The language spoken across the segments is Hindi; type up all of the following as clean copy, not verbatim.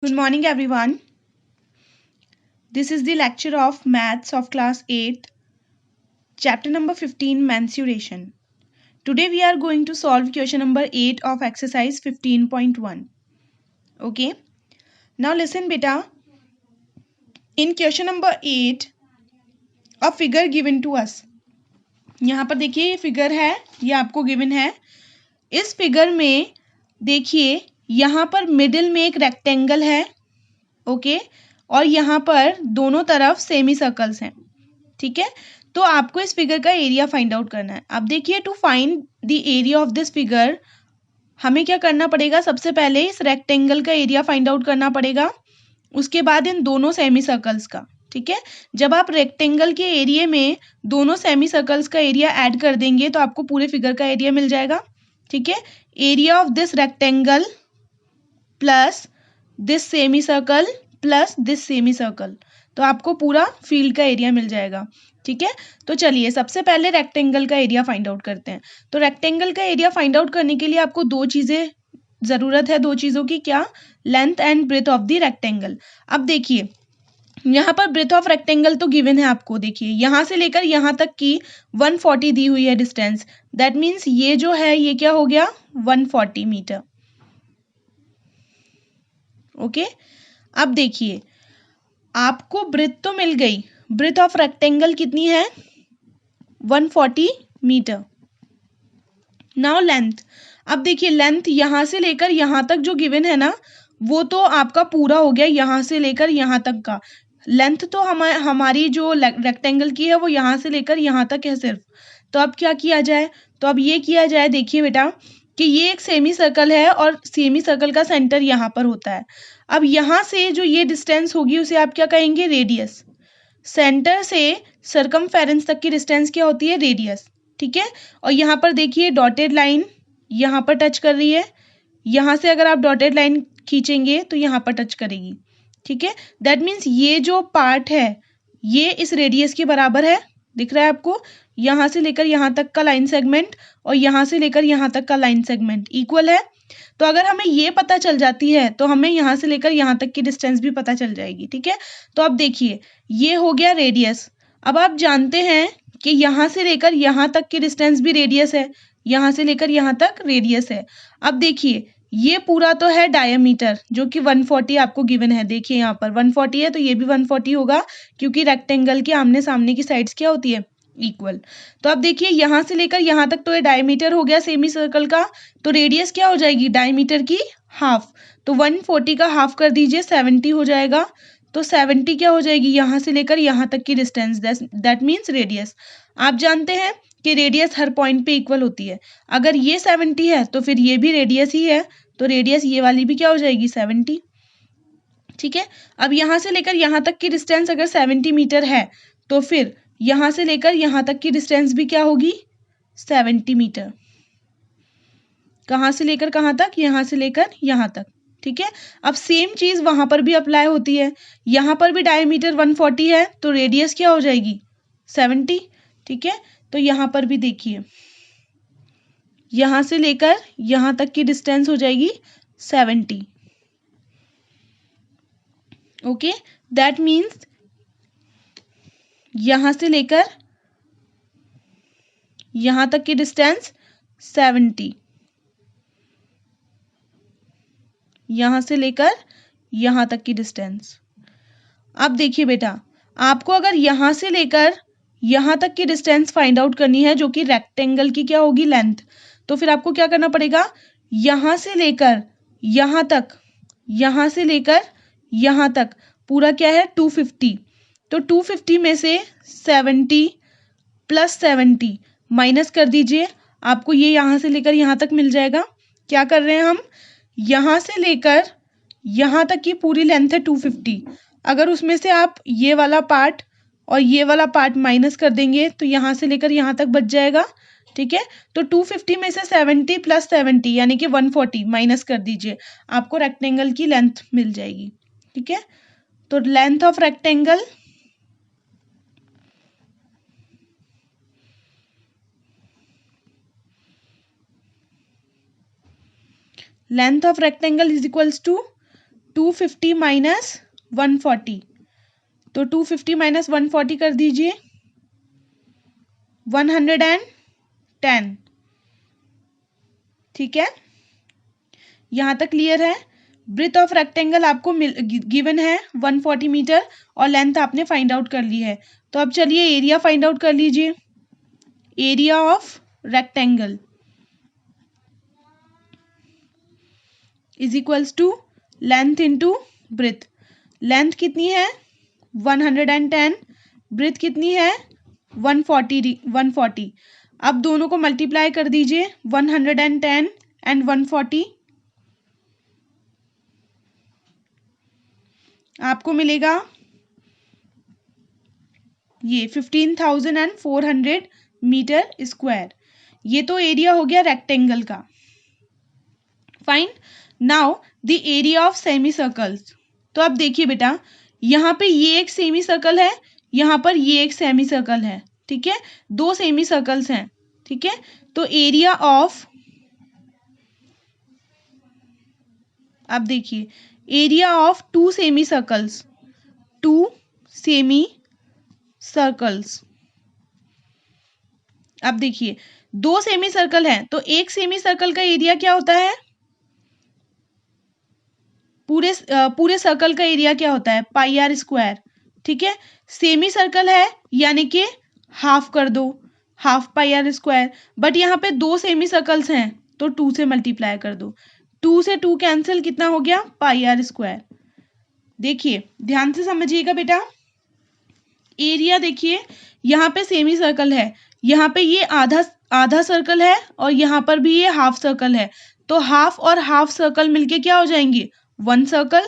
Good morning, everyone. This is the lecture of Maths of Class 8, Chapter number 15, Mensuration. Today we are going to solve question number 8 of exercise 15.1. Okay. Now listen, beta. In question number 8, a figure given to us. यहाँ पर देखिए ये फिगर है, ये आपको गिवन है. इस फिगर में देखिए यहाँ पर मिडिल में एक रेक्टेंगल है. ओके. और यहाँ पर दोनों तरफ सेमी सर्कल्स हैं. ठीक है. तो आपको इस फिगर का एरिया फाइंड आउट करना है. अब देखिए to find the area of this figure हमें क्या करना पड़ेगा. सबसे पहले इस रेक्टेंगल का एरिया फाइंड आउट करना पड़ेगा. उसके बाद इन दोनों सेमी सर्कल्स का. ठीक है. जब आप रेक्टेंगल के एरिया में दोनों सेमी सर्कल्स का एरिया ऐड कर देंगे तो आपको पूरे फिगर का एरिया मिल जाएगा. ठीक है. Area of this rectangle plus this semi circle plus this semi circle, तो आपको पूरा फील्ड का एरिया मिल जाएगा. ठीक है. तो चलिए सबसे पहले रेक्टेंगल का एरिया फाइंड आउट करते हैं. तो रेक्टेंगल का एरिया फाइंड आउट करने के लिए आपको दो चीजें जरूरत है. दो चीजों की. क्या? Length and breadth of the rectangle. अब देखिए यहाँ पर ब्रेथ ऑफ रेक्टेंगल तो गिवन है आपको. देखिए यहाँ से लेकर यहाँ तक की 140 दी हुई है डिस्टेंस. दैट मीन्स ये जो है ये क्या हो गया 140 मीटर. ओके. अब देखिए आपको ब्रेथ तो मिल गई. ब्रेथ ऑफ रेक्टेंगल कितनी है 140 मीटर. Now length. अब देखिए लेंथ यहां से लेकर यहां तक जो गिवन है ना वो तो आपका पूरा हो गया. यहां से लेकर यहां तक का लेंथ तो हमारी जो रेक्टेंगल की है वो यहां से लेकर यहां तक है सिर्फ. तो अब क्या किया जाए. तो अब ये किया जाए. देखिए बेटा कि ये एक सेमी सर्कल है और सेमी सर्कल का सेंटर यहाँ पर होता है. अब यहाँ से जो ये डिस्टेंस होगी उसे आप क्या कहेंगे रेडियस. सेंटर से सर्कमफेरेंस तक की डिस्टेंस क्या होती है रेडियस. ठीक है. और यहाँ पर देखिए डॉटेड लाइन यहाँ पर टच कर रही है. यहाँ से अगर आप डॉटेड लाइन खींचेंगे तो यहाँ पर टच करेगी. ठीक है. दैट मीन्स ये जो पार्ट है ये इस रेडियस के बराबर है. दिख रहा है आपको. यहाँ से लेकर यहाँ तक का लाइन सेगमेंट और यहाँ से लेकर यहाँ तक का लाइन सेगमेंट इक्वल है. तो अगर हमें ये पता चल जाती है तो हमें यहाँ से लेकर यहाँ तक की डिस्टेंस भी पता चल जाएगी. ठीक है. तो अब देखिए ये हो गया रेडियस. अब आप जानते हैं कि यहाँ से लेकर यहाँ तक की डिस्टेंस भी रेडियस है. यहाँ से लेकर यहाँ तक रेडियस है. अब देखिए ये पूरा तो है डायमीटर जो कि 140 आपको गिवन है. देखिए यहाँ पर 140 है तो ये भी 140 होगा क्योंकि रेक्टेंगल के आमने सामने की साइड्स क्या होती है इक्वल. तो अब देखिए यहाँ से लेकर यहाँ तक तो ये डायमीटर हो गया सेमी सर्कल का. तो रेडियस क्या हो जाएगी डायमीटर की हाफ. तो 140 का हाफ कर दीजिए 70 हो जाएगा. तो 70 क्या हो जाएगी यहाँ से लेकर यहाँ तक की डिस्टेंस. That means radius. आप जानते हैं कि रेडियस हर पॉइंट पे इक्वल होती है. अगर ये 70 है तो फिर ये भी रेडियस ही है. तो रेडियस ये वाली भी क्या हो जाएगी 70. ठीक है. अब यहाँ से लेकर यहाँ तक की डिस्टेंस अगर 70 मीटर है तो फिर यहाँ से लेकर यहाँ तक की डिस्टेंस भी क्या होगी 70 मीटर. कहाँ से लेकर कहाँ तक. यहाँ से लेकर यहाँ तक. ठीक है. अब सेम चीज वहां पर भी अप्लाई होती है. यहाँ पर भी डायमीटर 140 है तो रेडियस क्या हो जाएगी 70. ठीक है. तो यहाँ पर भी देखिए यहाँ से लेकर यहाँ तक की डिस्टेंस हो जाएगी 70. ओके. दैट मीन्स यहाँ से लेकर यहाँ तक की डिस्टेंस 70. यहाँ से लेकर यहाँ तक की डिस्टेंस. अब देखिए बेटा आपको अगर यहाँ से लेकर यहाँ तक की डिस्टेंस फाइंड आउट करनी है जो कि रेक्टेंगल की क्या होगी लेंथ. तो फिर आपको क्या करना पड़ेगा. यहाँ से लेकर यहाँ तक यहाँ से लेकर यहाँ तक पूरा क्या है 250. तो 250 में से 70 प्लस 70 माइनस कर दीजिए. आपको ये यहाँ से लेकर यहाँ तक मिल जाएगा. क्या कर रहे हैं हम यहाँ से लेकर यहाँ तक की पूरी लेंथ है 250. अगर उसमें से आप ये वाला पार्ट और ये वाला पार्ट माइनस कर देंगे तो यहाँ से लेकर यहाँ तक बच जाएगा. ठीक है. तो 250 में से 70 प्लस 70 यानी कि 140 माइनस कर दीजिए. आपको रेक्टेंगल की लेंथ मिल जाएगी. ठीक है. तो length of rectangle is equals to 250 minus 140, तो 250 माइनस 140 कर दीजिए 110। ठीक है, यहां तक क्लियर है। ब्रेथ ऑफ रेक्टेंगल आपको गिवन है 140 मीटर और लेंथ आपने फाइंड आउट कर ली है। तो अब चलिए एरिया फाइंड आउट कर लीजिए। Area of rectangle is equals to length into breadth. Length कितनी है 110, ब्रेथ कितनी है 140। अब दोनों को मल्टीप्लाई कर दीजिए 110 एंड 140, आपको मिलेगा ये 15,400 मीटर स्क्वायर। ये तो एरिया हो गया रेक्टेंगल का। Fine, now the area of semi circles. तो अब देखिए बेटा, यहाँ पे ये एक सेमी सर्कल है, यहाँ पर ये एक सेमी सर्कल है। ठीक है, दो सेमी सर्कल्स हैं। ठीक है, तो एरिया ऑफ, अब देखिए area of two semi circles, two semi circles. अब देखिए दो सेमी सर्कल है, तो एक सेमी सर्कल का एरिया क्या होता है, पूरे सर्कल का एरिया क्या होता है पाई आर स्क्वायर। ठीक है, सेमी सर्कल है यानी कि हाफ कर दो, half pi r square. But यहाँ पे दो सेमी सर्कल्स हैं तो 2 से मल्टीप्लाई कर दो, 2 से 2 कैंसिल, कितना हो गया पाई आर स्क्वायर। देखिए ध्यान से समझिएगा बेटा, एरिया देखिए यहाँ पे सेमी सर्कल है, यहाँ पे ये आधा सर्कल है और यहाँ पर भी ये हाफ सर्कल है, तो हाफ और हाफ सर्कल मिलके क्या हो जाएंगे 1 सर्कल।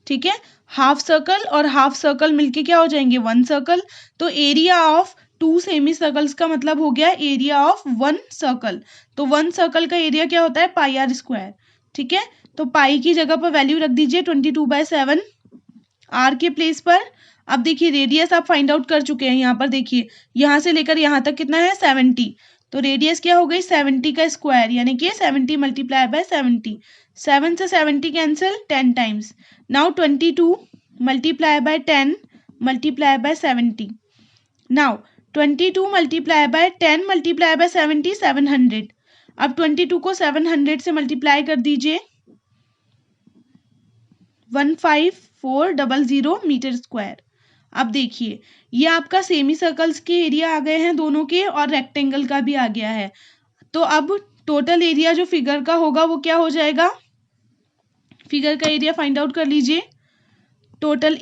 ठीक है, हाफ सर्कल और हाफ सर्कल मिलके क्या हो जाएंगे 1 सर्कल। तो एरिया ऑफ 2 सेमी सर्कल्स का मतलब हो गया एरिया ऑफ 1 सर्कल। तो 1 सर्कल का एरिया क्या होता है पाई आर स्क्वायर। ठीक है, तो पाई की जगह पर वैल्यू रख दीजिए 22/7 आर के प्लेस पर। अब देखिए रेडियस आप फाइंड आउट कर चुके हैं, यहाँ पर देखिए यहाँ से लेकर यहाँ तक कितना है 70, तो रेडियस क्या हो गई 70 का स्क्वायर, यानी कि 70 मल्टीप्लाई बाय 70। 7 से 70 cancel 10 times. Now 22 multiply bye 10 multiply by 70। Now 22 multiply bye 10 multiply by 70 700। अब 22 को 700 से मल्टीप्लाई कर दीजिए 15400 मीटर स्क्वायर। अब देखिए ये आपका सेमी सर्कल्स के एरिया आ गए हैं दोनों के, और रेक्टेंगल का भी आ गया है। तो अब टोटल एरिया जो फिगर का होगा वो क्या हो जाएगा, फिगर का एरिया फाइंड आउट कर लीजिए। Total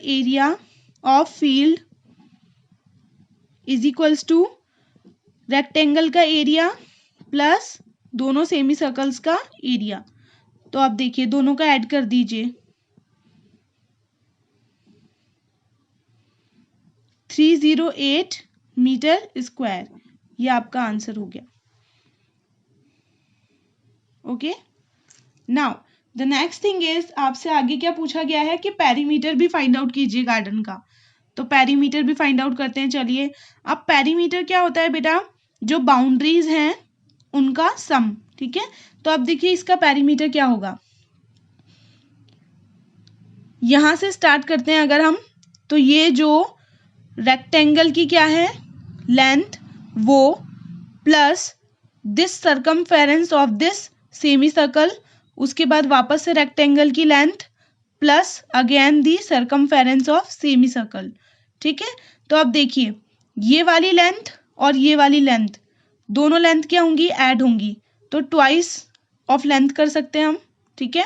area of field is equals to rectangle का एरिया प्लस दोनों सेमी सर्कल्स का एरिया। तो अब देखिए दोनों का ऐड कर दीजिए 308 मीटर स्क्वायर, ये आपका आंसर हो गया। Okay, now the next thing is, आपसे आगे क्या पूछा गया है कि पेरीमीटर भी फाइंड आउट कीजिए गार्डन का। तो पेरीमीटर भी फाइंड आउट करते हैं। चलिए, अब पेरीमीटर क्या होता है बेटा, जो बाउंड्रीज हैं उनका सम। ठीक है, तो अब देखिए इसका पेरीमीटर क्या होगा, यहां से स्टार्ट करते हैं अगर हम, तो ये जो रेक्टेंगल की क्या है लेंथ, वो plus this circumference of this semi circle, उसके बाद वापस से रेक्टेंगल की length plus again the circumference of semi circle. ठीक है, तो अब देखिए ये वाली लेंथ और ये वाली लेंथ, दोनों लेंथ क्या होंगी ऐड होंगी, तो ट्वाइस ऑफ लेंथ कर सकते हैं हम। ठीक है,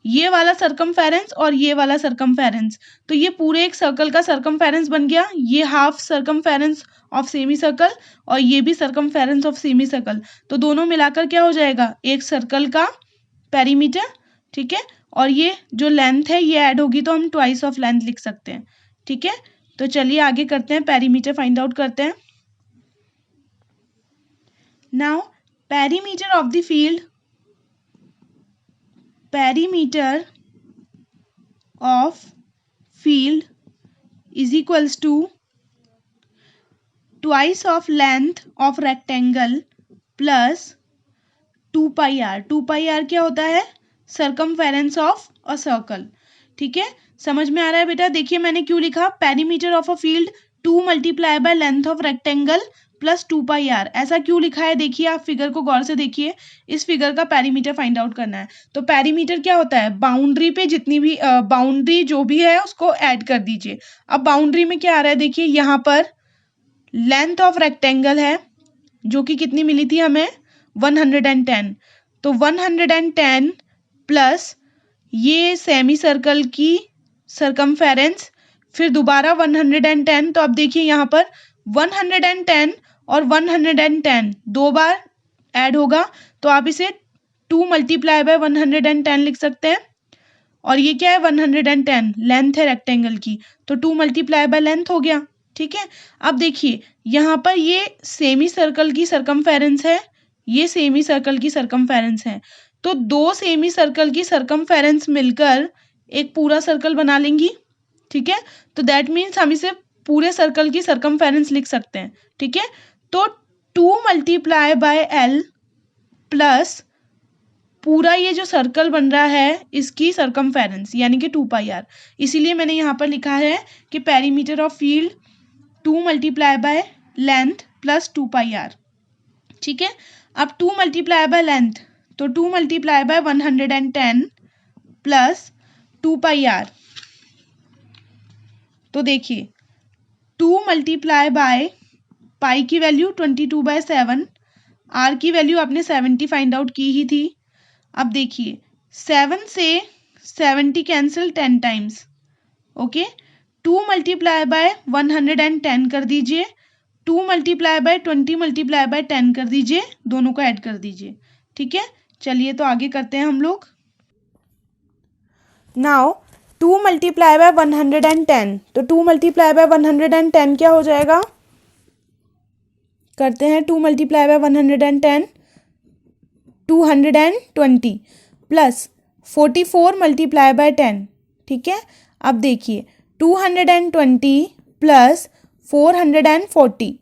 ये वाला सर्कमफेरेंस और ये वाला सर्कमफेरेंस, तो ये पूरे एक सर्कल का सर्कमफेरेंस बन गया। ये half circumference of semi circle और ये भी सर्कमफेरेंस ऑफ सेमी सर्कल, तो दोनों मिलाकर क्या हो जाएगा एक सर्कल का पेरीमीटर। ठीक है, और ये जो लेंथ है ये ऐड होगी तो हम ट्वाइस ऑफ लेंथ लिख सकते हैं। ठीक है, तो चलिए आगे करते हैं, पेरीमीटर फाइंड आउट करते हैं। Now perimeter of the field, perimeter of field is equals to twice of length of rectangle plus 2 pi r। 2 pi r क्या होता है सर्कमफेरेंस ऑफ अ सर्कल। ठीक है, समझ में आ रहा है बेटा? देखिए मैंने क्यों लिखा, perimeter of a field 2 multiply by length of rectangle plus 2πr। ऐसा क्यों लिखा है? देखिए आप फिगर को गौर से देखिए, इस फिगर का पेरीमीटर फाइंड आउट करना है। तो पेरीमीटर क्या होता है? बाउंड्री पे जितनी भी बाउंड्री जो भी है उसको ऐड कर दीजिए। अब बाउंड्री में क्या आ रहा है? देखिए यहाँ पर लेंथ ऑफ रेक्टेंगल है जो कि कितनी मिली थी हमें, 110। तो 110 प्लस ये सेमी सर्कल की सर्कमफेरेंस, फिर दोबारा 110। तो अब देखिए यहाँ पर 110 और 110 दो बार ऐड होगा, तो आप इसे 2 मल्टीप्लाई बाय 110 लिख सकते हैं। और ये क्या है? 110 लेंथ है रेक्टेंगल की, तो 2 मल्टीप्लाई बाय लेंथ हो गया। ठीक है, अब देखिए यहाँ पर ये सेमी सर्कल की सर्कमफेरेंस है, ये सेमी सर्कल की सर्कमफेरेंस है। तो दो सेमी सर्कल की सर्कमफेरेंस मिलकर एक पूरा सर्कल बना लेंगी। ठीक है, तो दैट मीन्स हम इसे पूरे सर्कल की सर्कमफेरेंस लिख सकते हैं। ठीक है, तो 2 मल्टीप्लाई बाय एल प्लस पूरा ये जो सर्कल बन रहा है इसकी सर्कमफेरेंस यानी कि 2πr। इसीलिए मैंने यहाँ पर लिखा है कि perimeter of field 2 multiply by length plus 2πr। ठीक है, अब 2 मल्टीप्लाई बाय लेंथ, तो 2 मल्टीप्लाई बाय 110 प्लस 2πr। तो देखिए 2 मल्टीप्लाई बाय पाई की वैल्यू 22/7, आर की वैल्यू आपने 70 फाइंड आउट की ही थी। अब देखिए 7 से 70 cancel 10 times. Okay, 2 multiply bye 110 कर दीजिए, 2 मल्टीप्लाई बाय 20 मल्टीप्लाई बाय 10 कर दीजिए, दोनों को ऐड कर दीजिए। ठीक है, चलिए तो आगे करते हैं हम लोग। नाउ 2 मल्टीप्लाई बाय 110, तो 2 मल्टीप्लाई बाय 110 क्या हो जाएगा? करते हैं 2 multiply bye 110, 220 plus 44 multiply by 10। ठीक है, अब देखिए 220 प्लस 440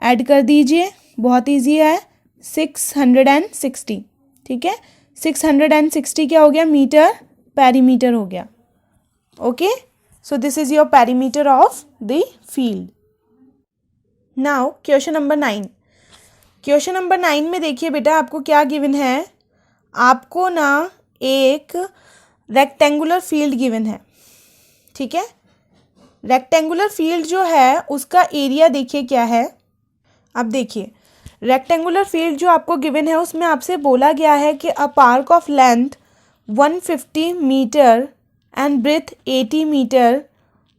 ऐड कर दीजिए, बहुत इजी है, 660। ठीक है, 660 क्या हो गया? मीटर, पेरीमीटर हो गया। Okay, so this is your perimeter of the field. Now question number 9। Question number 9 में देखिए बेटा आपको क्या गिवन है, आपको ना एक रेक्टेंगुलर फील्ड गिवन है। ठीक है, रेक्टेंगुलर फील्ड जो है उसका एरिया देखिए क्या है। अब देखिए रेक्टेंगुलर फील्ड जो आपको गिवन है उसमें आपसे बोला गया है कि a park of length 150 metre and breadth 80 metre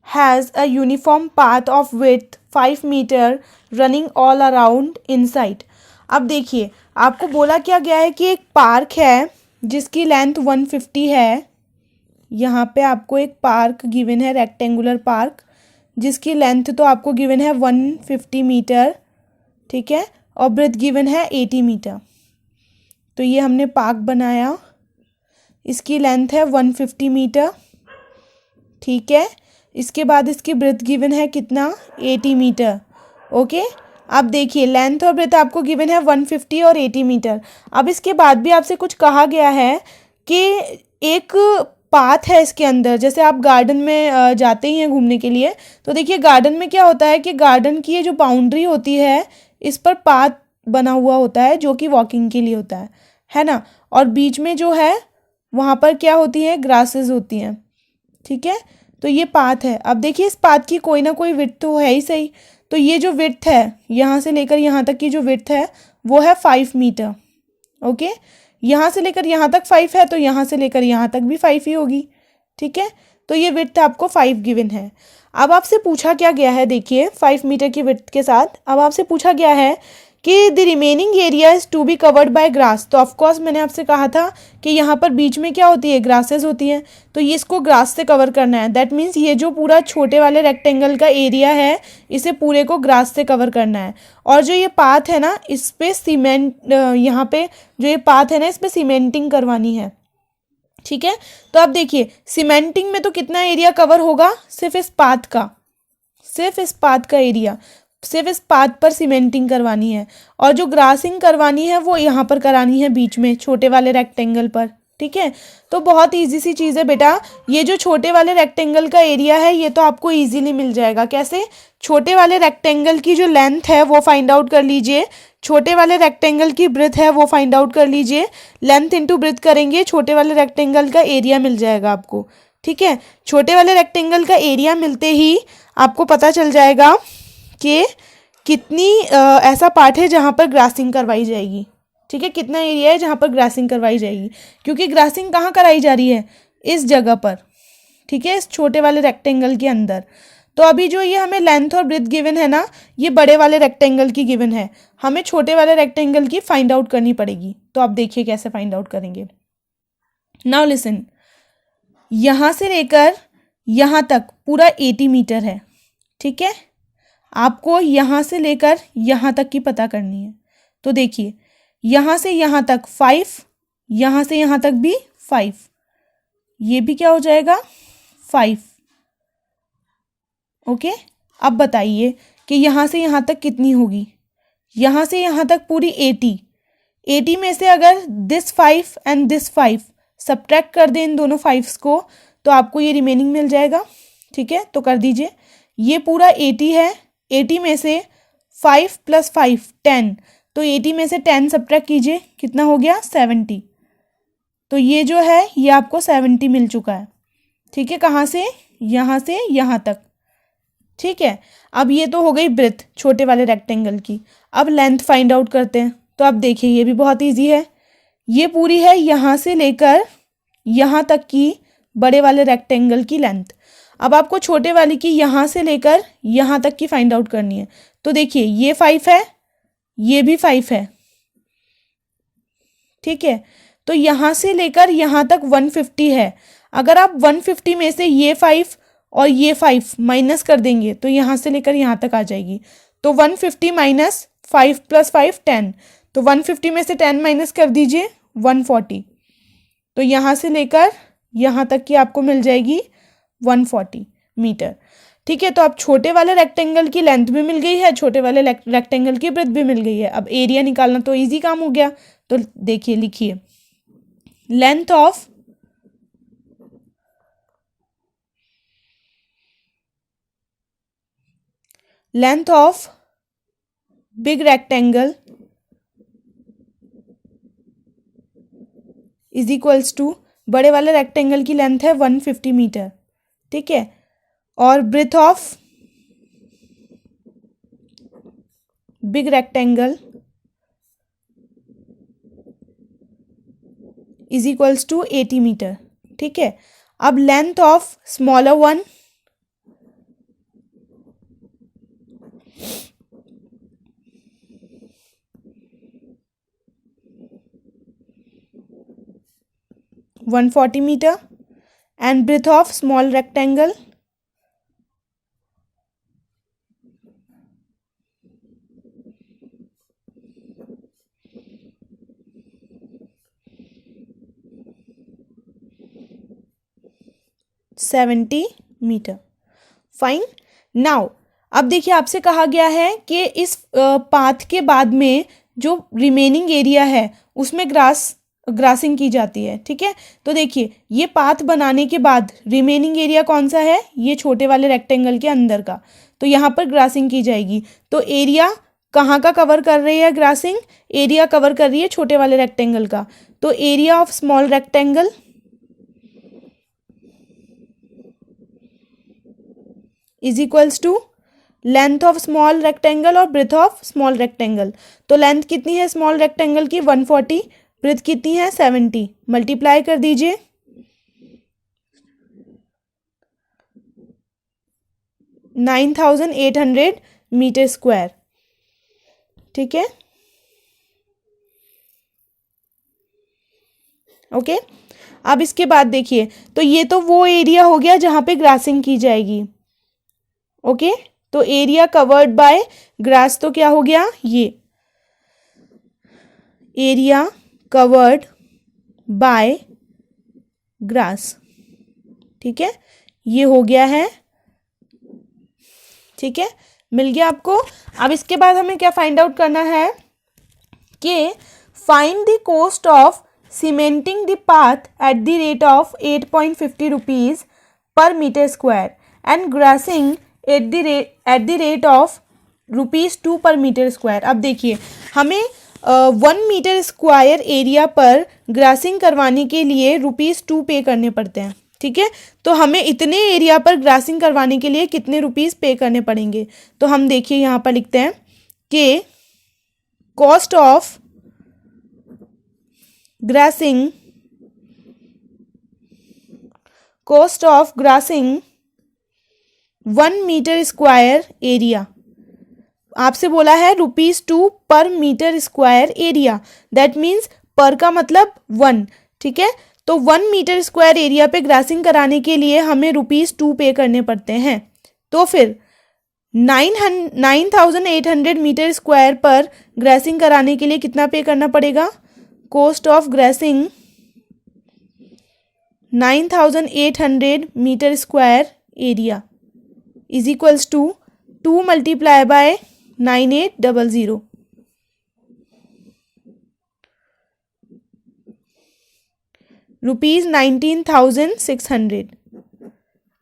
has a uniform path of width 5 metre running all around inside. अब देखिए आपको बोला क्या गया है कि एक पार्क है जिसकी लेंथ 150 है। यहाँ पे आपको एक पार्क गिवन है, रेक्टेंगुलर पार्क, जिसकी लेंथ तो आपको गिवन है 150 मीटर। ठीक है, और ब्रेथ गिवन है 80 मीटर। तो ये हमने पार्क बनाया, इसकी लेंथ है 150 मीटर। ठीक है, इसके बाद इसकी ब्रेथ गिवन है कितना? 80 मीटर। ओके, अब देखिए लेंथ और ब्रेथ आपको गिवन है 150 और 80 मीटर। अब इसके बाद भी आपसे कुछ कहा गया है कि एक पाथ है इसके अंदर, जैसे आप गार्डन में जाते ही हैं घूमने के लिए, तो देखिए गार्डन में क्या होता है कि गार्डन की ये जो बाउंड्री होती है इस पर पाथ बना हुआ होता है जो कि वॉकिंग के लिए होता है ना, और बीच में जो है वहाँ पर क्या होती है? ग्रासेस होती हैं। ठीक है, तो ये पाथ है। अब देखिए इस पाथ की कोई ना कोई विड्थ तो है ही सही, तो ये जो विड्थ है यहाँ से लेकर यहाँ तक की जो विड्थ है वो है 5 मीटर। ओके, यहाँ से लेकर यहाँ तक 5 है, तो यहाँ से लेकर यहाँ तक भी 5 ही होगी। ठीक है, तो ये विड्थ आपको 5 गिवन है। अब आपसे पूछा क्या गया है, देखिए 5 मीटर की विड्थ के साथ अब आपसे पूछा गया है कि the remaining area is to be covered by grass. तो ऑफकोर्स मैंने आपसे कहा था कि यहाँ पर बीच में क्या होती है? ग्रासेस होती हैं, तो ये इसको ग्रास से कवर करना है। दैट मीन्स ये जो पूरा छोटे वाले रेक्टेंगल का एरिया है इसे पूरे को ग्रास से कवर करना है। और जो ये पाथ है ना इस पर सीमेंट, यहाँ पे जो ये पाथ है ना इस पर सीमेंटिंग करवानी है। ठीक है, तो अब देखिए सीमेंटिंग में तो कितना एरिया कवर होगा? सिर्फ इस पाथ का, सिर्फ इस पाथ का एरिया, सिर्फ इस पाथ पर सीमेंटिंग करवानी है। और जो ग्रासिंग करवानी है वो यहाँ पर करानी है बीच में छोटे वाले रेक्टेंगल पर। ठीक है। तो बहुत इजी सी चीज़ है बेटा। ये जो छोटे वाले रेक्टेंगल का एरिया है ये तो आपको इजीली मिल जाएगा। कैसे? छोटे वाले रेक्टेंगल की जो लेंथ है वो फाइंड आउट कर लीजिए, छोटे वाले रेक्टेंगल की ब्रेथ है वो फाइंड आउट कर लीजिए, लेंथ इंटू ब्रेथ करेंगे, छोटे वाले रेक्टेंगल का एरिया मिल जाएगा आपको। ठीक है, छोटे वाले रेक्टेंगल का एरिया मिलते ही आपको पता चल जाएगा कि कितनी ऐसा पार्ट है जहाँ पर ग्रासिंग करवाई जाएगी। ठीक है, कितना एरिया है जहाँ पर ग्रासिंग करवाई जाएगी, क्योंकि ग्रासिंग कहाँ कराई जा रही है? इस जगह पर। ठीक है, इस छोटे वाले रेक्टेंगल के अंदर। तो अभी जो ये हमें लेंथ और ब्रेथ गिवन है ना, ये बड़े वाले रेक्टेंगल की गिवन है, हमें छोटे वाले रेक्टेंगल की फाइंड आउट करनी पड़ेगी। तो आप देखिए कैसे फाइंड आउट करेंगे। नाउ लिसन, यहाँ से लेकर यहाँ तक पूरा 80 मीटर है। ठीक है, आपको यहाँ से लेकर यहाँ तक की पता करनी है। तो देखिए, यहाँ से यहाँ तक 5, यहाँ से यहाँ तक भी 5, ये भी क्या हो जाएगा? 5। ओके, अब बताइए कि यहाँ से यहाँ तक कितनी होगी? यहाँ से यहाँ तक पूरी 80। 80 में से अगर दिस 5 एंड दिस 5 सब्ट्रैक्ट कर दें इन दोनों 5s को, तो आपको ये रिमेनिंग मिल जाएगा। ठीक है, तो कर दीजिए। ये पूरा 80 है, 80 में से 5 + 5 10, तो 80 में से 10 सब्ट्रैक्ट कीजिए, कितना हो गया? 70। तो ये जो है ये आपको 70 मिल चुका है। ठीक है, कहाँ से? यहाँ से यहाँ तक। ठीक है, अब ये तो हो गई ब्रेथ छोटे वाले रेक्टेंगल की। अब लेंथ फाइंड आउट करते हैं। तो अब देखिए ये भी बहुत ईजी है। ये पूरी है यहाँ से लेकर यहाँ तक की बड़े वाले रेक्टेंगल की लेंथ। अब आपको छोटे वाली की यहाँ से लेकर यहाँ तक की फाइंड आउट करनी है। तो देखिए ये 5 है, ये भी 5 है। ठीक है, तो यहाँ से लेकर यहाँ तक 150 है। अगर आप 150 में से ये 5 और ये 5 माइनस कर देंगे तो यहाँ से लेकर यहाँ तक आ जाएगी। तो 150 माइनस 5 + 5 10, तो 150 में से 10 माइनस कर दीजिए, 140। तो यहाँ से लेकर यहाँ तक की आपको मिल जाएगी 140 मीटर। ठीक है, तो अब छोटे वाले रेक्टेंगल की लेंथ भी मिल गई है, छोटे वाले रेक्टेंगल की ब्रेथ भी मिल गई है। अब एरिया निकालना तो इजी काम हो गया। तो देखिए, लिखिए, length of big rectangle is equals to, बड़े वाले रेक्टेंगल की लेंथ है 150 मीटर। ठीक है, और breadth of big rectangle is equals to 80 metre. ठीक है, अब length of smaller one (140 metre) and breadth of small rectangle (70 metre). Fine. Now अब देखिए, आपसे कहा गया है कि इस पाथ के बाद में जो रिमेनिंग एरिया है उसमें ग्रासिंग की जाती है। ठीक है, तो देखिए ये पाथ बनाने के बाद रिमेनिंग एरिया कौन सा है? ये छोटे वाले रेक्टेंगल के अंदर का। तो यहाँ पर ग्रासिंग की जाएगी। तो एरिया कहाँ का कवर कर रही है ग्रासिंग? एरिया कवर कर रही है छोटे वाले रेक्टेंगल का। तो area of small rectangle is equals to length of small rectangle और ब्रेथ ऑफ स्मॉल रेक्टेंगल। तो लेंथ कितनी है स्मॉल रेक्टेंगल की? 140। ब्रेथ कितनी है? 70। मल्टीप्लाई कर दीजिए, 9800 मीटर स्क्वायर। ठीक है, ओके। अब इसके बाद देखिए, तो ये तो वो एरिया हो गया जहां पे ग्रासिंग की जाएगी। ओके, तो एरिया कवर्ड बाय ग्रास तो क्या हो गया? ये एरिया कवर्ड बाय ग्रास। ठीक है, ये हो गया है। ठीक है, मिल गया आपको। अब इसके बाद हमें क्या फाइंड आउट करना है कि find the cost of cementing the path at the rate of 8.50 rupees per metre square and grassing at the rate of ₹2 per metre square. अब देखिए हमें 1 मीटर स्क्वायर एरिया पर ग्रासिंग करवाने के लिए ₹2 पे करने पड़ते हैं। ठीक है, तो हमें इतने एरिया पर ग्रासिंग करवाने के लिए कितने रुपीस पे करने पड़ेंगे। तो हम देखिए यहाँ पर लिखते हैं कि cost of grassing 1 metre square area, आपसे बोला है ₹2 per metre square area, that means per का मतलब 1। ठीक है, तो 1 मीटर स्क्वायर एरिया पे ग्रासिंग कराने के लिए हमें ₹2 पे करने पड़ते हैं। तो फिर 9,800 मीटर स्क्वायर पर ग्रासिंग कराने के लिए कितना पे करना पड़ेगा। Cost of grassing 9,800 metre square area is equals to 2 multiply by 9800 ₹19,600।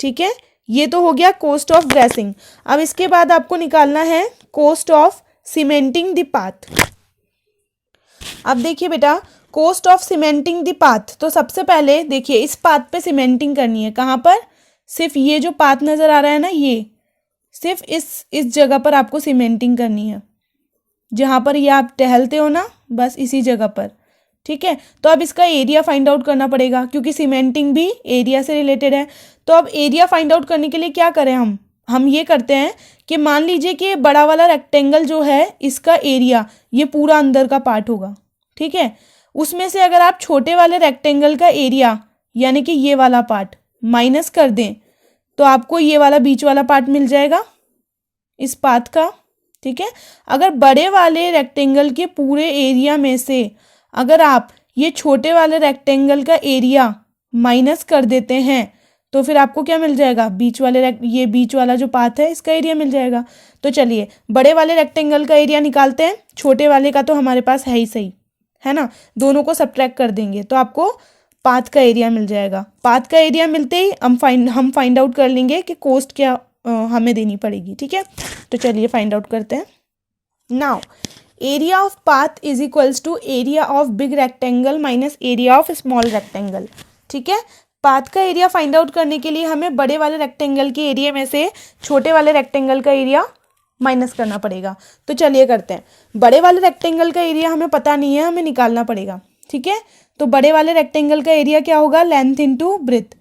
ठीक है, ये तो हो गया कॉस्ट ऑफ ग्रासिंग। अब इसके बाद आपको निकालना है cost of cementing the path. अब देखिए बेटा, cost of cementing the path, तो सबसे पहले देखिए इस पाथ पे सीमेंटिंग करनी है। कहाँ पर, सिर्फ ये जो पाथ नजर आ रहा है ना, ये सिर्फ इस जगह पर आपको सीमेंटिंग करनी है, जहाँ पर ये आप टहलते हो ना, बस इसी जगह पर। ठीक है, तो अब इसका एरिया फाइंड आउट करना पड़ेगा क्योंकि सीमेंटिंग भी एरिया से रिलेटेड है। तो अब एरिया फाइंड आउट करने के लिए क्या करें हम ये करते हैं कि मान लीजिए कि बड़ा वाला रेक्टेंगल जो है इसका एरिया ये पूरा अंदर का पार्ट होगा। ठीक है, उसमें से अगर आप छोटे वाले रेक्टेंगल का एरिया यानी कि ये वाला पार्ट माइनस कर दें तो आपको ये वाला बीच वाला पार्ट मिल जाएगा इस पाथ का। ठीक है, अगर बड़े वाले रेक्टेंगल के पूरे एरिया में से अगर आप ये छोटे वाले रेक्टेंगल का एरिया माइनस कर देते हैं तो फिर आपको क्या मिल जाएगा, ये बीच वाला जो पाथ है इसका एरिया मिल जाएगा। तो चलिए बड़े वाले रेक्टेंगल का एरिया निकालते हैं, छोटे वाले का तो हमारे पास है ही सही, है ना। दोनों को सब्ट्रैक्ट कर देंगे तो आपको पाथ का एरिया मिल जाएगा। पाथ का एरिया मिलते ही हम फाइंड आउट कर लेंगे कि कॉस्ट क्या हमें देनी पड़ेगी। ठीक है, तो चलिए फाइंड आउट करते हैं। Now area of path is equals to area of big rectangle minus area of small rectangle. ठीक है, पाथ का एरिया फाइंड आउट करने के लिए हमें बड़े वाले रेक्टेंगल के एरिया में से छोटे वाले रेक्टेंगल का एरिया माइनस करना पड़ेगा। तो चलिए करते हैं। बड़े वाले रेक्टेंगल का एरिया हमें पता नहीं है, हमें निकालना पड़ेगा। ठीक है, तो बड़े वाले रेक्टेंगल का एरिया क्या होगा, लेंथ इंटू ब्रेथ।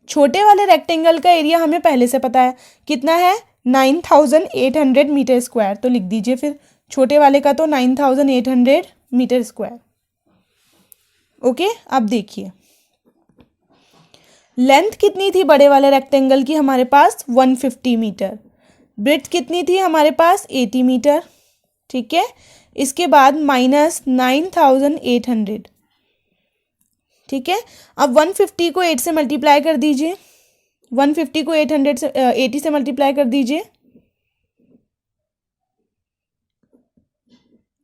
छोटे वाले रेक्टेंगल का एरिया हमें पहले से पता है, कितना है 9,800 मीटर स्क्वायर। तो लिख दीजिए फिर छोटे वाले का तो 9,800 मीटर स्क्वायर। ओके, अब देखिए लेंथ कितनी थी बड़े वाले रेक्टेंगल की, हमारे पास 150 मीटर। ब्रेथ कितनी थी हमारे पास 80 मीटर। ठीक है, इसके बाद माइनस 9,800। ठीक है, अब 150 को 8 से मल्टीप्लाई कर दीजिए, 150 को 800 से 80 से मल्टीप्लाई कर दीजिए,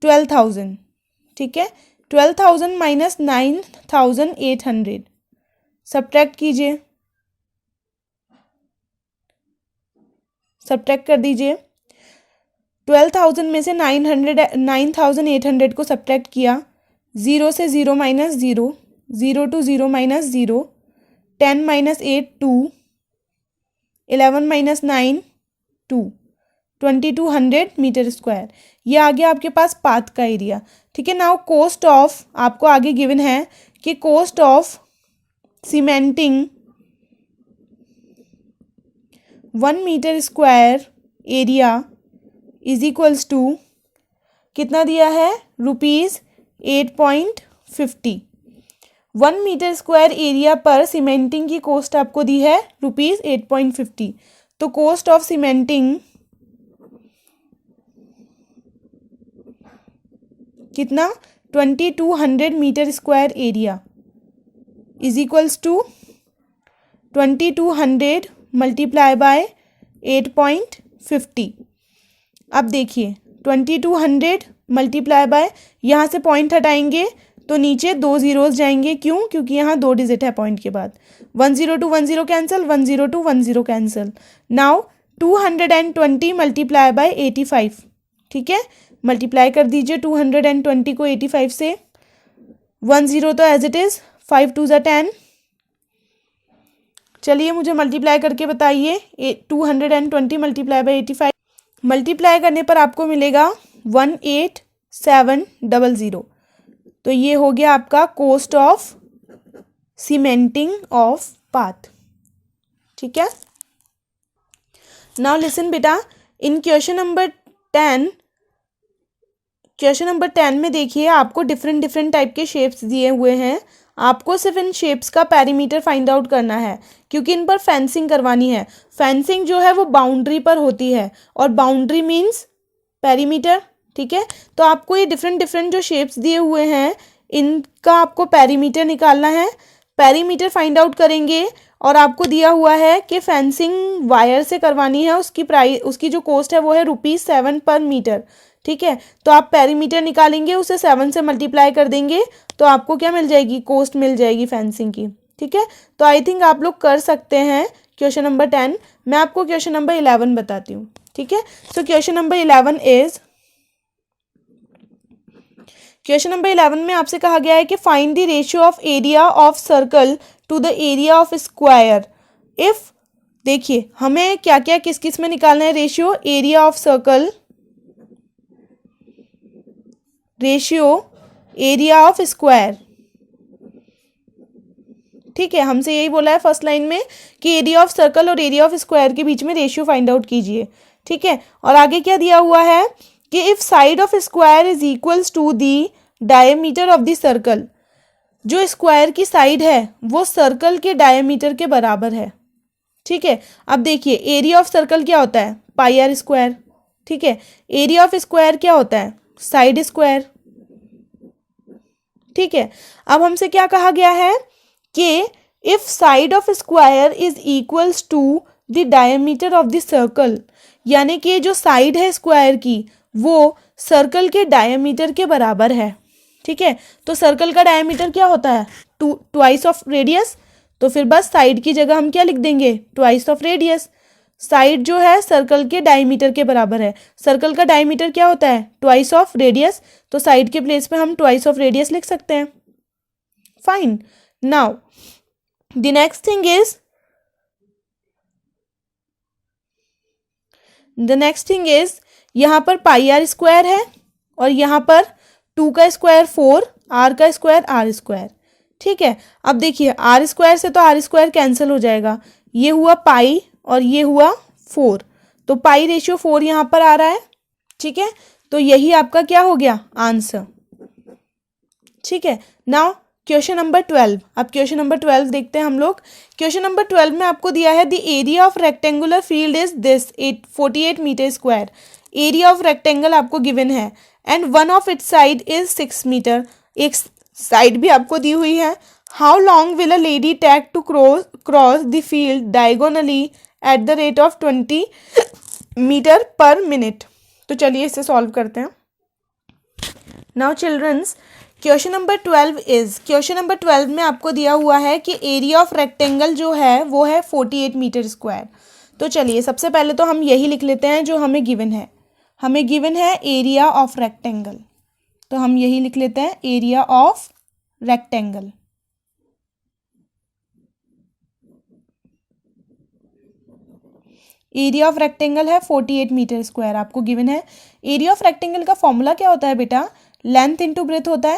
12,000। ठीक है, 12,000 माइनस 9,800 सब्ट्रैक्ट कीजिए, सब्ट्रैक्ट कर दीजिए। 12,000 में से 9,800 को सब्ट्रैक्ट किया, 0 से 0 minus 0, 0 to 0 minus 0, 10 minus 8 2, 11 minus 9 2, 2200 metre square. ये आ गया आपके पास पाथ का एरिया। ठीक है, नाउ कॉस्ट ऑफ आपको आगे गिवन है कि cost of cementing 1 metre square area is equals to कितना दिया है, ₹8.50। 1 मीटर स्क्वायर एरिया पर सीमेंटिंग की कॉस्ट आपको दी है ₹8.50। तो कॉस्ट ऑफ सीमेंटिंग कितना, 2200 metre square area is equals to 2200 multiply by 8.50। अब देखिए 2200 मल्टीप्लाई बाय, यहाँ से पॉइंट हटाएंगे तो नीचे 2 जीरोस जाएंगे, क्यों? क्योंकि यहाँ 2 डिजिट है पॉइंट के बाद। 1 0 to 1 0 cancel, 1 0 to 1 0 cancel. Now 220 multiply by 85, ठीक है, मल्टीप्लाई कर दीजिए 220 को 85 से। 1 0 तो एज इट इज, 5 2 ज़ा 10। चलिए मुझे मल्टीप्लाई करके बताइए, 220 मल्टीप्लाई बाय 85, मल्टीप्लाई करने पर आपको मिलेगा 18700। तो ये हो गया आपका cost of cementing of path, ठीक है। नाउ लिसन बेटा, इन क्वेश्चन नंबर 10, क्वेश्चन नंबर 10 में देखिए आपको डिफरेंट डिफरेंट टाइप के शेप्स दिए हुए हैं। आपको सिर्फ इन शेप्स का पेरीमीटर फाइंड आउट करना है, क्योंकि इन पर फेंसिंग करवानी है। फेंसिंग जो है वो बाउंड्री पर होती है, और बाउंड्री मीन्स पेरीमीटर, ठीक है। तो आपको ये डिफरेंट डिफरेंट जो शेप्स दिए हुए हैं इनका आपको पेरीमीटर निकालना है। पेरीमीटर फाइंड आउट करेंगे, और आपको दिया हुआ है कि फेंसिंग वायर से करवानी है, उसकी प्राइस, उसकी जो कॉस्ट है वो है ₹7 पर मीटर, ठीक है। तो आप पेरीमीटर निकालेंगे, उसे 7 से मल्टीप्लाई कर देंगे, तो आपको क्या मिल जाएगी? कॉस्ट मिल जाएगी फेंसिंग की, ठीक है। तो आई थिंक आप लोग कर सकते हैं क्वेश्चन नंबर 10। मैं आपको क्वेश्चन नंबर 11 बताती हूँ, ठीक है। So question number 11 is, question number 11 में आपसे कहा गया है कि find the ratio of area of circle to the area of square if, देखिए हमें क्या क्या किस किस में निकालना है ratio, area of circle, ratio area of square, ठीक है। हमसे यही बोला है फर्स्ट लाइन में कि एरिया ऑफ सर्कल और एरिया ऑफ स्क्वायर के बीच में रेशियो फाइंड आउट कीजिए, ठीक है। और आगे क्या दिया हुआ है कि if side of square is equals to the diameter of the circle, जो स्क्वायर की साइड है वो सर्कल के डायमीटर के बराबर है, ठीक है। अब देखिए एरिया ऑफ सर्कल क्या होता है? पाई आर स्क्वायर, ठीक है। एरिया ऑफ स्क्वायर क्या होता है? साइड स्क्वायर, ठीक है। अब हमसे क्या कहा गया है कि if side of square is equals to the diameter of the circle, यानी कि जो साइड है स्क्वायर की वो सर्कल के डायमीटर के बराबर है, ठीक है। तो सर्कल का डायमीटर क्या होता है? Twice of radius. तो फिर बस साइड की जगह हम क्या लिख देंगे? Twice of radius. साइड जो है सर्कल के डायमीटर के बराबर है, सर्कल का डायमीटर क्या होता है? Twice of radius. तो साइड के प्लेस पे हम ट्वाइस ऑफ रेडियस लिख सकते हैं। Fine. Now the next thing is यहाँ पर पाई आर स्क्वायर है, और यहाँ पर 2 का स्क्वायर 4, आर का स्क्वायर आर स्क्वायर, ठीक है। अब देखिए आर स्क्वायर से तो आर स्क्वायर कैंसिल हो जाएगा, ये हुआ पाई और ये हुआ 4, तो पाई रेशियो 4 यहाँ पर आ रहा है, ठीक है। तो यही आपका क्या हो गया? आंसर, ठीक है। नाउ क्वेश्चन नंबर 12, अब क्वेश्चन नंबर 12 देखते हैं हम लोग। क्वेश्चन नंबर 12 में आपको दिया है the area of rectangular field is this 48 metre square. Area of rectangle आपको गिवन है and one of its side is 6 metre, एक साइड भी आपको दी हुई है। How long will a lady take to cross the field diagonally at the rate of 20 metre per minute. तो चलिए इसे सॉल्व करते हैं। Now childrens, question number 12 is, question number 12 में आपको दिया हुआ है कि एरिया ऑफ रेक्टेंगल जो है वो है 48 मीटर स्क्वायर। तो चलिए सबसे पहले तो हम यही लिख लेते हैं जो हमें गिवन है। हमें गिवन है एरिया ऑफ रेक्टेंगल, तो हम यही लिख लेते हैं area of rectangle. Area of rectangle है 48 मीटर स्क्वायर, आपको गिवन है। एरिया ऑफ रेक्टेंगल का फॉर्मूला क्या होता है बेटा? लेंथ इंटू ब्रेथ होता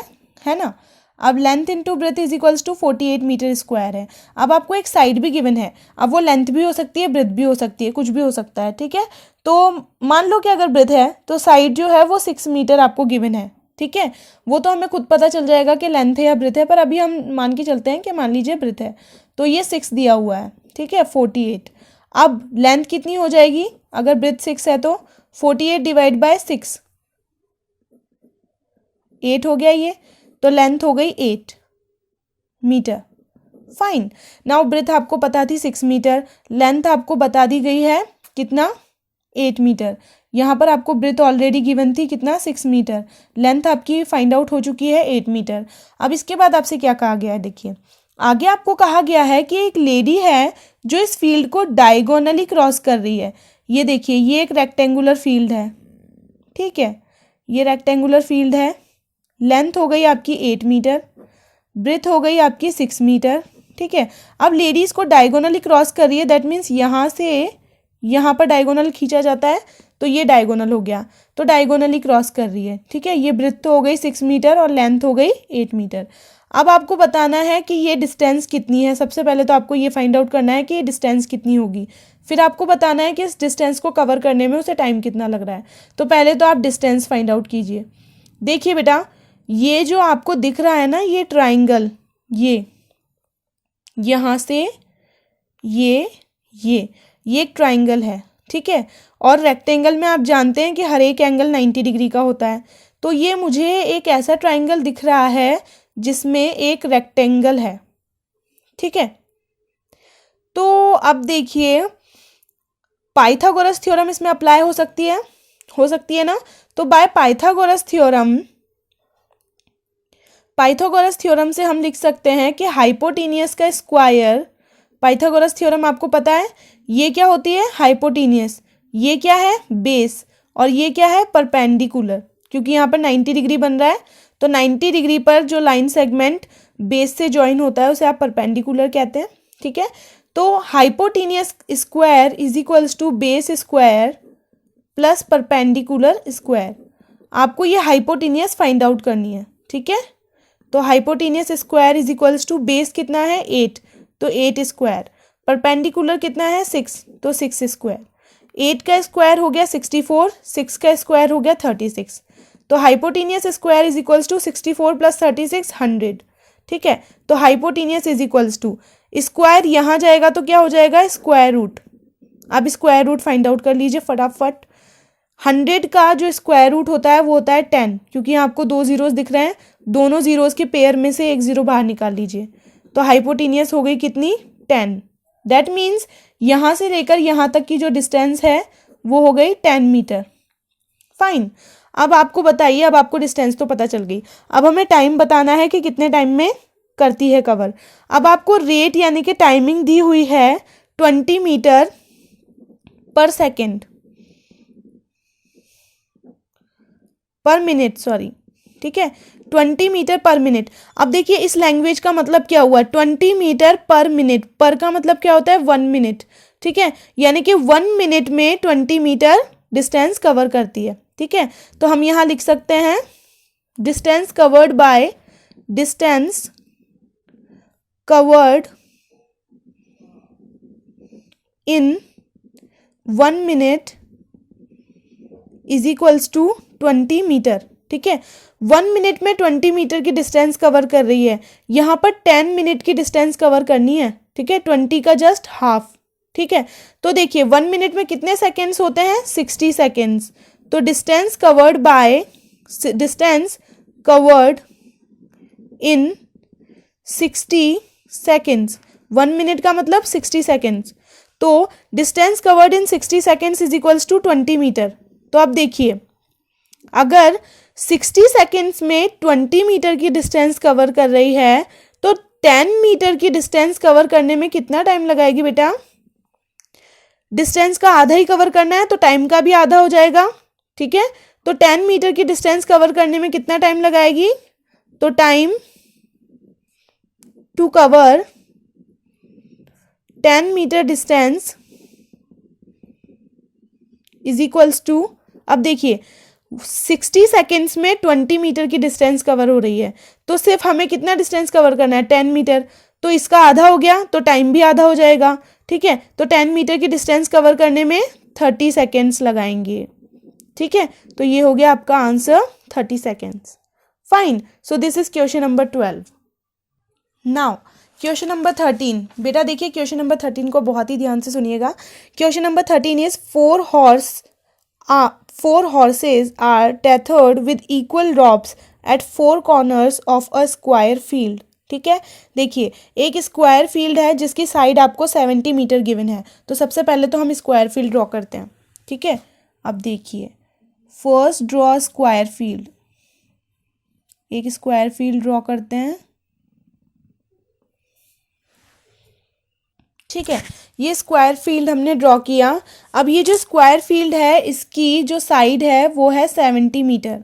है ना। अब length into breadth is equals to 48 metre square है। अब आपको एक साइड भी गिवन है, अब वो लेंथ भी हो सकती है, ब्रेथ भी हो सकती है, कुछ भी हो सकता है, ठीक है। तो मान लो कि अगर ब्रेथ है तो साइड जो है वो 6 मीटर आपको गिवन है, ठीक है। वो तो हमें खुद पता चल जाएगा कि लेंथ है या ब्रेथ है, पर अभी हम मान के चलते हैं कि मान लीजिए ब्रेथ है, तो ये 6 दिया हुआ है, ठीक है, 48। अब लेंथ कितनी हो जाएगी? अगर ब्रेथ 6 है तो 48 डिवाइड बाय 6, 8 हो गया ये, तो लेंथ हो गई 8 मीटर। फाइन। नाउ ब्रेथ आपको पता थी 6 मीटर, लेंथ आपको बता दी गई है कितना? 8 मीटर। यहाँ पर आपको ब्रेथ ऑलरेडी गिवन थी, कितना 6 मीटर। लेंथ आपकी फाइंड आउट हो चुकी है 8 मीटर। अब इसके बाद आपसे क्या कहा गया है, देखिए आगे आपको कहा गया है कि एक लेडी है जो इस फील्ड को डायगोनली क्रॉस कर रही है। ये देखिए, ये एक रेक्टेंगुलर फील्ड है, ठीक है, ये रेक्टेंगुलर फील्ड है। लेंथ हो गई आपकी 8 मीटर, ब्रेथ हो गई आपकी 6 मीटर, ठीक है। अब लेडीज को डायगोनली क्रॉस कर रही है, दैट मीन्स यहाँ से यहाँ पर डायगोनल खींचा जाता है, तो ये डायगोनल हो गया, तो डायगोनली क्रॉस कर रही है, ठीक है। ये ब्रेथ तो हो गई 6 मीटर और लेंथ हो गई 8 मीटर। अब आपको बताना है कि ये डिस्टेंस कितनी है। सबसे पहले तो आपको ये फाइंड आउट करना है कि ये डिस्टेंस कितनी होगी, फिर आपको बताना है कि इस डिस्टेंस को कवर करने में उसे टाइम कितना लग रहा है। तो पहले तो आप डिस्टेंस फाइंड आउट कीजिए। देखिए बेटा, ये जो आपको दिख रहा है ना, ये ट्राइंगल, ये यहाँ से ये एक ट्राइंगल है, ठीक है। और रेक्टेंगल में आप जानते हैं कि हर एक एंगल 90 डिग्री का होता है। तो ये मुझे एक ऐसा ट्राइंगल दिख रहा है जिसमें एक रेक्टेंगल है, ठीक है। तो अब देखिए, पाइथागोरस थ्योरम इसमें अप्लाई हो सकती है ना। तो बाय पाइथागोरस थ्योरम से हम लिख सकते हैं कि हाइपोटेनियस का स्क्वायर, पाइथागोरस थ्योरम आपको पता है, ये क्या होती है, हाइपोटेनियस, ये क्या है, बेस, और ये क्या है, परपेंडिकुलर। क्योंकि यहाँ पर 90 डिग्री बन रहा है, तो 90 डिग्री पर जो लाइन सेगमेंट बेस से ज्वाइन होता है उसे आप परपेंडिकुलर कहते हैं, ठीक है। तो hypotenuse square is equals to base square plus perpendicular square. आपको ये हाइपोटेनियस फाइंड आउट करनी है, ठीक है। तो hypotenuse square is equals to base कितना है 8, तो 8 स्क्वायर, परपेंडिकुलर कितना है 6, तो 6 स्क्वायर। 8 का स्क्वायर हो गया 64, 6 का स्क्वायर हो गया 36। तो hypotenuse square is equals to 64 plus 36 100, ठीक है। तो hypotenuse is equals to square, यहाँ जाएगा तो क्या हो जाएगा, स्क्वायर रूट। अब स्क्वायर रूट फाइंड आउट कर लीजिए फटाफट। 100 का जो स्क्वायर रूट होता है वो होता है 10, क्योंकि यहाँ आपको 2 जीरोस दिख रहे हैं, दोनों जीरोस के पेयर में से एक जीरो बाहर निकाल लीजिए। तो हाइपोटेनियस हो गई कितनी, 10। दैट मीन्स यहाँ से लेकर यहाँ तक की जो डिस्टेंस है वो हो गई 10 मीटर। फाइन। अब आपको बताइए, अब आपको डिस्टेंस तो पता चल गई, अब हमें टाइम बताना है कि कितने टाइम में करती है कवर। अब आपको रेट यानी कि टाइमिंग दी हुई है 20 मीटर पर सेकेंड, पर मिनट, सॉरी, ठीक है, 20 मीटर पर मिनट। अब देखिए इस लैंग्वेज का मतलब क्या हुआ, 20 मीटर पर मिनट, पर का मतलब क्या होता है 1 मिनट, ठीक है। यानी कि 1 मिनट में 20 मीटर डिस्टेंस कवर करती है, ठीक है। तो हम यहाँ लिख सकते हैं distance covered by, distance covered in 1 minute is equals to 20 metre, ठीक है। 1 मिनट में 20 मीटर की डिस्टेंस कवर कर रही है, यहाँ पर 10 मिनट की डिस्टेंस कवर करनी है, ठीक है, 20 का जस्ट हाफ, ठीक है। तो देखिए 1 मिनट में कितने सेकेंड्स होते हैं, 60 सेकेंड्स। तो distance covered by, distance covered in 60 seconds, 1 minute का मतलब 60 सेकेंड्स। तो distance covered in 60 seconds is equals to 20 metre. तो अब देखिए, अगर 60 सेकेंड्स में 20 मीटर की डिस्टेंस कवर कर रही है तो 10 मीटर की डिस्टेंस कवर करने में कितना टाइम लगाएगी बेटा, डिस्टेंस का आधा ही कवर करना है तो टाइम का भी आधा हो जाएगा, ठीक है। तो 10 मीटर की डिस्टेंस कवर करने में कितना टाइम लगाएगी, तो time to cover 10 metre distance is equals to, अब देखिए 60 सेकेंड्स में 20 मीटर की डिस्टेंस कवर हो रही है, तो सिर्फ हमें कितना डिस्टेंस कवर करना है 10 मीटर, तो इसका आधा हो गया तो टाइम भी आधा हो जाएगा, ठीक है। तो 10 मीटर की डिस्टेंस कवर करने में 30 सेकेंड्स लगाएंगे, ठीक है। तो ये हो गया आपका answer 30 seconds. Fine. So this is question number 12। Now question number 13, बेटा देखिए क्वेश्चन नंबर 13 को बहुत ही ध्यान से सुनिएगा। Question number 13 is 4 horses are tethered with equal ropes at 4 corners of a square field, ठीक है। देखिए एक स्क्वायर फील्ड है जिसकी साइड आपको 70 मीटर गिवन है, तो सबसे पहले तो हम स्क्वायर फील्ड ड्रॉ करते हैं, ठीक है। अब देखिए, फर्स्ट ड्रॉ स्क्वायर फील्ड, एक स्क्वायर फील्ड ड्रॉ करते हैं। ठीक है, ये स्क्वायर फील्ड हमने ड्रॉ किया। अब ये जो स्क्वायर फील्ड है इसकी जो साइड है वो है 70 मीटर।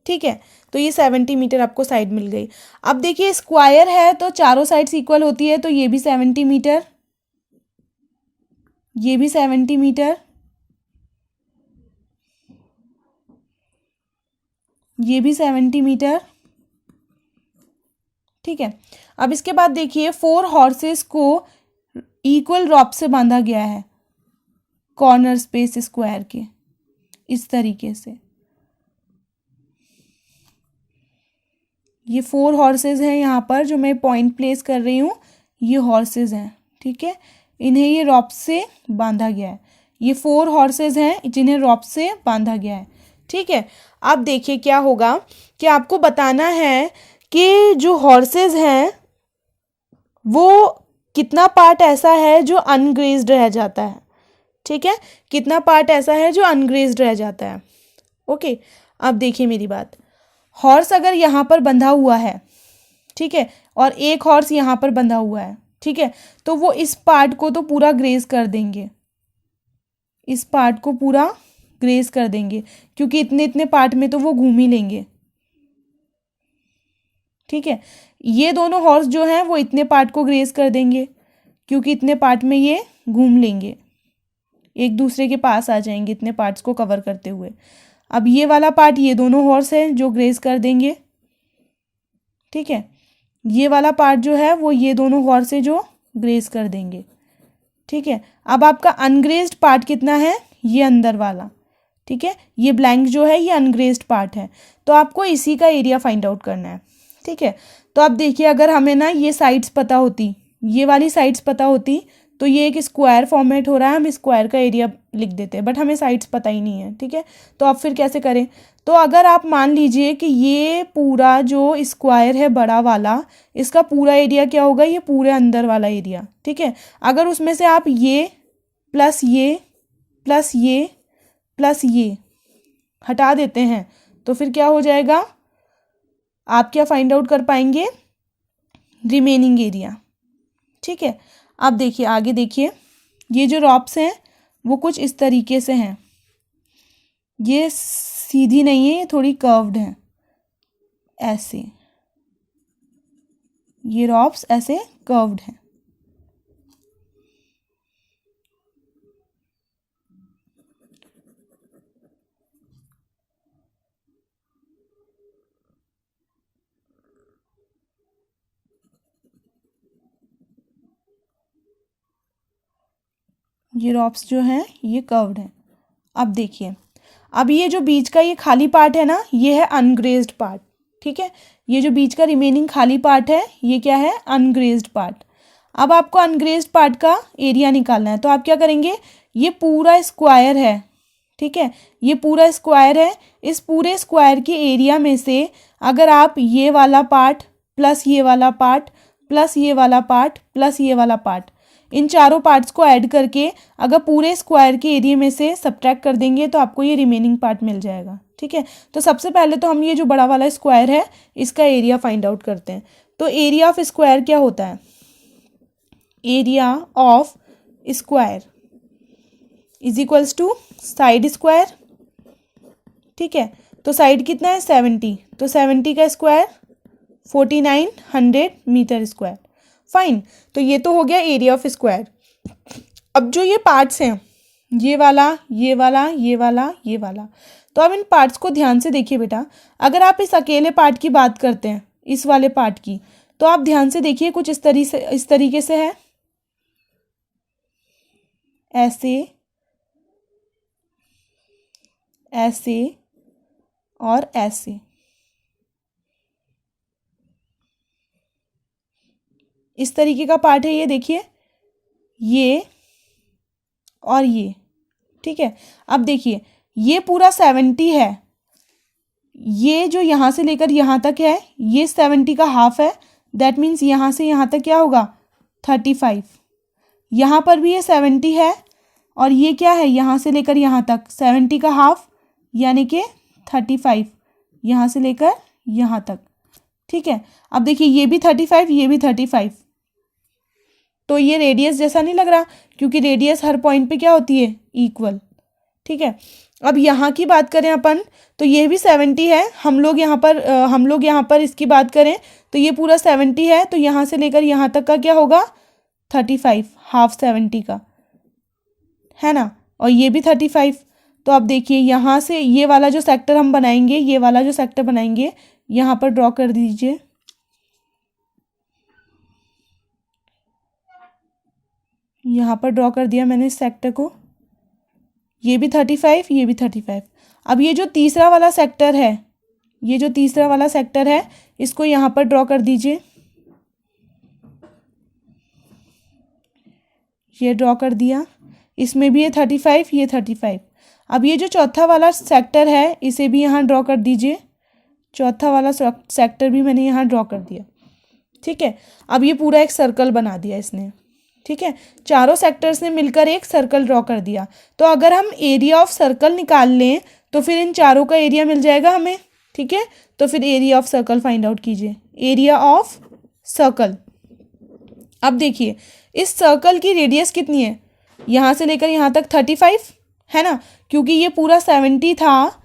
ठीक है, तो ये 70 मीटर आपको साइड मिल गई। अब देखिए स्क्वायर है तो चारों साइड्स इक्वल होती है, तो ये भी 70 मीटर, ये भी 70 मीटर, ये भी 70 मीटर। ठीक है, अब इसके बाद देखिए 4 हॉर्सेस को इक्वल रॉप से बांधा गया है कॉर्नर स्पेस स्क्वायर के, इस तरीके से। ये 4 हॉर्सेस हैं यहाँ पर जो मैं पॉइंट प्लेस कर रही हूँ, ये हॉर्सेस हैं। ठीक है, इन्हें ये रॉप से बांधा गया है। ये 4 हॉर्सेस हैं जिन्हें रॉप से बांधा गया है। ठीक है, अब देखिए क्या होगा कि आपको बताना है कि जो हॉर्सेस हैं वो कितना पार्ट ऐसा है जो अनग्रेज्ड रह जाता है। ठीक है, कितना पार्ट ऐसा है जो अनग्रेज्ड रह जाता है। ओके, अब देखिए मेरी बात, हॉर्स अगर यहाँ पर बंधा हुआ है, ठीक है, और एक हॉर्स यहाँ पर बंधा हुआ है, ठीक है, तो वो इस पार्ट को तो पूरा ग्रेज कर देंगे, इस पार्ट को पूरा ग्रेज कर देंगे, क्योंकि इतने इतने पार्ट में तो वो घूम ही लेंगे। ठीक है, ये दोनों हॉर्स जो हैं वो इतने पार्ट को ग्रेज कर देंगे, क्योंकि इतने पार्ट में ये घूम लेंगे, एक दूसरे के पास आ जाएंगे इतने पार्ट्स को कवर करते हुए। अब ये वाला पार्ट ये दोनों हॉर्स हैं जो ग्रेज कर देंगे। ठीक है, ये वाला पार्ट जो है वो ये दोनों हॉर्स है जो ग्रेज कर देंगे। ठीक है, अब आपका अनग्रेज्ड पार्ट कितना है, ये अंदर वाला। ठीक है, ये ब्लैंक जो है ये अनग्रेज्ड पार्ट है, तो आपको इसी का एरिया फाइंड आउट करना है। ठीक है, तो अब देखिए अगर हमें ना ये साइड्स पता होती, ये वाली साइड्स पता होती, तो ये एक स्क्वायर फॉर्मेट हो रहा है, हम स्क्वायर का एरिया लिख देते हैं, बट हमें साइड्स पता ही नहीं है। ठीक है, तो अब फिर कैसे करें, तो अगर आप मान लीजिए कि ये पूरा जो स्क्वायर है बड़ा वाला, इसका पूरा एरिया क्या होगा, ये पूरे अंदर वाला एरिया। ठीक है, अगर उसमें से आप ये प्लस ये प्लस ये प्लस ये हटा देते हैं तो फिर क्या हो जाएगा, आप क्या फाइंड आउट कर पाएंगे, रिमेनिंग एरिया। ठीक है, अब देखिए आगे देखिए, ये जो रॉप्स हैं वो कुछ इस तरीके से हैं, ये सीधी नहीं है, ये थोड़ी कर्व्ड है, ऐसे ये रॉप्स ऐसे कर्व्ड हैं। ये रॉप्स जो हैं ये कर्व्ड हैं। अब देखिए, अब ये जो बीच का ये खाली पार्ट है ना, ये है अनग्रेज्ड पार्ट। ठीक है, ये जो बीच का रिमेनिंग खाली पार्ट है ये क्या है, अनग्रेज्ड पार्ट। अब आपको अनग्रेज्ड पार्ट का एरिया निकालना है, तो आप क्या करेंगे, ये पूरा स्क्वायर है। ठीक है, ये पूरा स्क्वायर है, इस पूरे स्क्वायर के एरिया में से अगर आप ये वाला पार्ट प्लस ये वाला पार्ट प्लस ये वाला पार्ट प्लस ये वाला पार्ट, इन चारों पार्ट्स को ऐड करके अगर पूरे स्क्वायर के एरिया में से सब्ट्रैक्ट कर देंगे तो आपको ये रिमेनिंग पार्ट मिल जाएगा। ठीक है, तो सबसे पहले तो हम ये जो बड़ा वाला स्क्वायर है इसका एरिया फाइंड आउट करते हैं। तो एरिया ऑफ स्क्वायर क्या होता है, area of square is equals to side square. ठीक है, तो साइड कितना है 70, तो 70 का स्क्वायर 4900 मीटर स्क्वायर। फाइन, तो ये तो हो गया एरिया ऑफ स्क्वायर। अब जो ये पार्ट्स हैं, ये वाला ये वाला ये वाला ये वाला, तो अब इन पार्ट्स को ध्यान से देखिए बेटा। अगर आप इस अकेले पार्ट की बात करते हैं, इस वाले पार्ट की, तो आप ध्यान से देखिए कुछ इस तरीके से है, ऐसे ऐसे और ऐसे। इस तरीके का पार्ट है ये, देखिए ये और ये। ठीक है, अब देखिए ये पूरा 70 है, ये जो यहाँ से लेकर यहाँ तक है ये 70 का हाफ है, दैट मीन्स यहाँ से यहाँ तक क्या होगा 35। यहाँ पर भी ये 70 है और ये क्या है, यहाँ से लेकर यहाँ तक 70 का हाफ यानी कि 35, यहाँ से लेकर यहाँ तक। ठीक है, अब देखिए ये भी 35, ये भी 35, तो ये रेडियस जैसा नहीं लग रहा, क्योंकि रेडियस हर पॉइंट पे क्या होती है, इक्वल। ठीक है, अब यहाँ की बात करें अपन तो ये भी 70 है, हम लोग यहाँ पर इसकी बात करें तो ये पूरा 70 है, तो यहाँ से लेकर यहाँ तक का क्या होगा, 35, हाफ 70 का, है ना, और ये भी 35। तो अब देखिए यहाँ से ये वाला जो सेक्टर हम बनाएंगे, ये वाला जो सेक्टर बनाएंगे, यहाँ पर ड्रॉ कर दीजिए। यहाँ पर ड्रॉ कर दिया मैंने इस सेक्टर को, ये भी 35, ये भी 35। अब ये जो तीसरा वाला सेक्टर है, ये जो तीसरा वाला सेक्टर है, इसको यहाँ पर ड्रॉ कर दीजिए, ये ड्रॉ कर दिया, इसमें भी ये 35, ये 35। अब ये जो चौथा वाला सेक्टर है, इसे भी यहाँ ड्रॉ कर दीजिए, चौथा वाला सेक्टर भी मैंने यहाँ ड्रॉ कर दिया। ठीक है, अब ये पूरा एक सर्कल बना दिया इसने। ठीक है, चारों सेक्टर्स ने मिलकर एक सर्कल ड्रॉ कर दिया। तो अगर हम एरिया ऑफ सर्कल निकाल लें तो फिर इन चारों का एरिया मिल जाएगा हमें। ठीक है, तो फिर area of circle find out कीजिए, एरिया ऑफ सर्कल। अब देखिए इस सर्कल की रेडियस कितनी है, यहाँ से लेकर यहाँ तक 35 है ना, क्योंकि ये पूरा 70 था,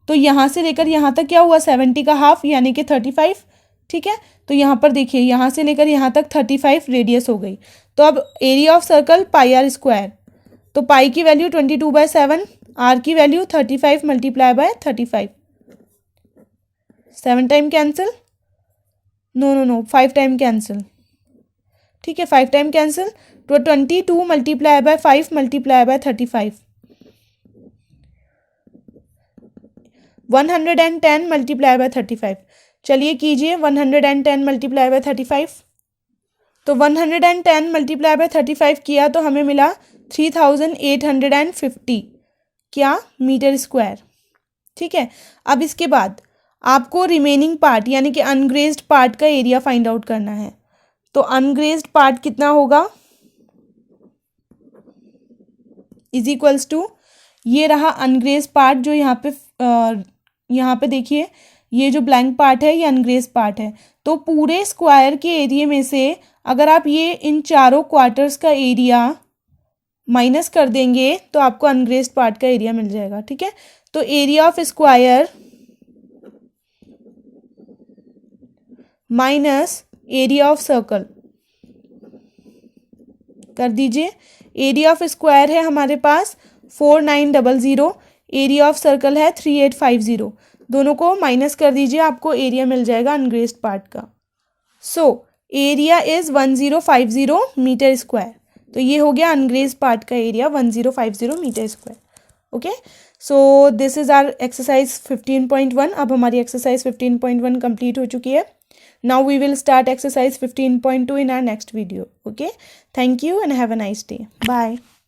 तो यहाँ से लेकर यहाँ तक क्या हुआ, 70 का हाफ यानी कि 35। ठीक है, तो यहाँ पर देखिए यहाँ से लेकर यहाँ तक 35 रेडियस हो गई। तो अब area of circle pi r square, तो पाई की वैल्यू 22/7, आर की value 35 multiply by 35, 7 time cancel, no 5 time cancel. ठीक है, 5 टाइम कैंसिल, तो 22 multiply by 5 multiply by 35, 110 multiply by 35। चलिए कीजिए 110 मल्टीप्लाई बाय 35, तो 110 मल्टीप्लाई बाय 35 किया तो हमें मिला 3850 क्या, मीटर स्क्वायर। ठीक है, अब इसके बाद आपको रिमेनिंग पार्ट यानी कि अनग्रेज्ड पार्ट का एरिया फाइंड आउट करना है। तो अनग्रेज्ड पार्ट कितना होगा, इज इक्वल्स टू, ये रहा अनग्रेज्ड पार्ट जो यहाँ पे देखिए ये जो ब्लैंक पार्ट है ये अनग्रेज्ड पार्ट है। तो पूरे स्क्वायर के एरिया में से अगर आप ये इन चारों क्वार्टर्स का एरिया माइनस कर देंगे तो आपको अनग्रेज्ड पार्ट का एरिया मिल जाएगा। ठीक है, तो area of square minus area of circle कर दीजिए। एरिया ऑफ स्क्वायर है हमारे पास 4900, एरिया ऑफ सर्कल है 3850, दोनों को माइनस कर दीजिए, आपको एरिया मिल जाएगा अनग्रेज्ड पार्ट का। So area is 1050 metre square. तो ये हो गया अनग्रेज्ड पार्ट का area 1050 metre square. Okay, so this is our exercise 15.1। अब हमारी एक्सरसाइज 15.1 कंप्लीट हो चुकी है। Now we will start exercise 15.2 in our next video. Okay, thank you and have a nice day. Bye.